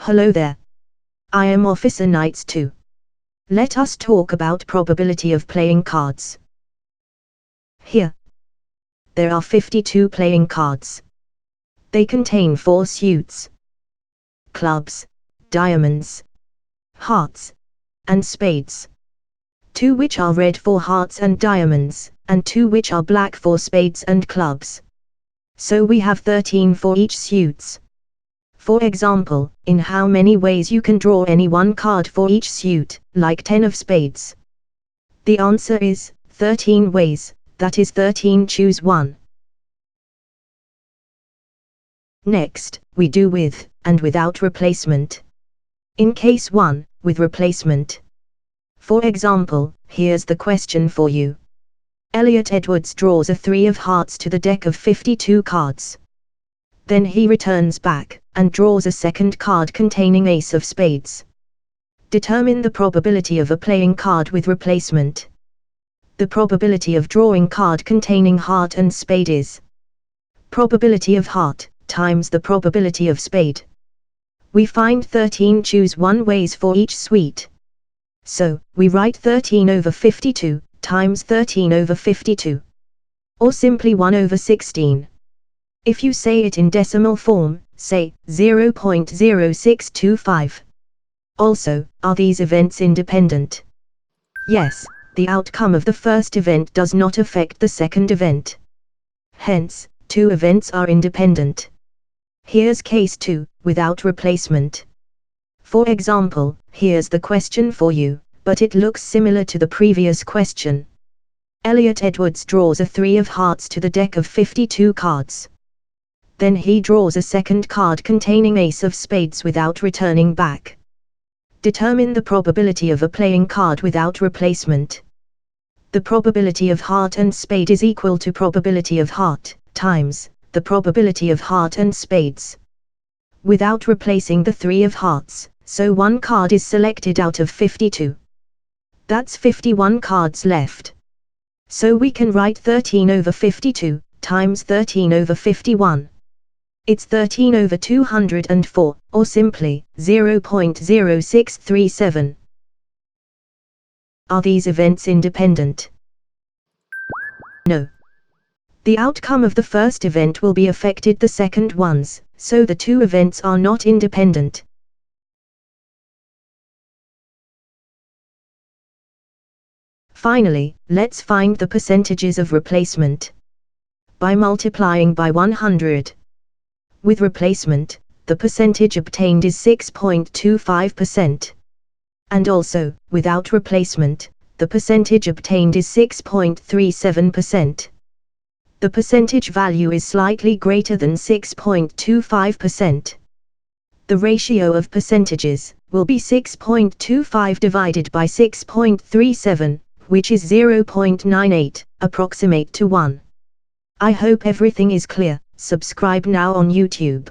Hello there. I am Officer NiGHTS. Let us talk about probability of playing cards. Here, there are 52 playing cards. They contain 4 suits: clubs, diamonds, hearts, and spades. 2 which are red for hearts and diamonds, and 2 which are black for spades and clubs. So we have 13 for each suits. For example, in how many ways you can draw any one card for each suit, like 10 of spades? The answer is 13 ways, that is 13 choose 1. Next, we do with and without replacement. In case 1, with replacement. For example, here's the question for you. Elliot Edwards draws a 3 of hearts to the deck of 52 cards. Then he returns back, and draws a second card containing ace of spades. Determine the probability of a playing card with replacement. The probability of drawing card containing heart and spade is probability of heart times the probability of spade. We find 13 choose 1 ways for each suite. So, we write 13 over 52, times 13 over 52. Or simply 1 over 16. If you say it in decimal form, say 0.0625. Also, are these events independent? Yes, the outcome of the first event does not affect the second event. Hence, 2 events are independent. Here's case 2, without replacement. For example, here's the question for you, but it looks similar to the previous question. Elliot Edwards draws a 3 of hearts to the deck of 52 cards. Then he draws a second card containing ace of spades without returning back. Determine the probability of a playing card without replacement. The probability of heart and spade is equal to probability of heart, times the probability of heart and spades. Without replacing the 3 of hearts, so 1 card is selected out of 52. That's 51 cards left. So we can write 13 over 52, times 13 over 51. It's 13 over 204, or simply, 0.0637. Are these events independent? No. The outcome of the first event will be affected the second ones, so the 2 events are not independent. Finally, let's find the percentages of replacement. By multiplying by 100. With replacement, the percentage obtained is 6.25%. And also, without replacement, the percentage obtained is 6.37%. The percentage value is slightly greater than 6.25%. The ratio of percentages will be 6.25 divided by 6.37, which is 0.98, approximate to 1. I hope everything is clear. Subscribe now on YouTube.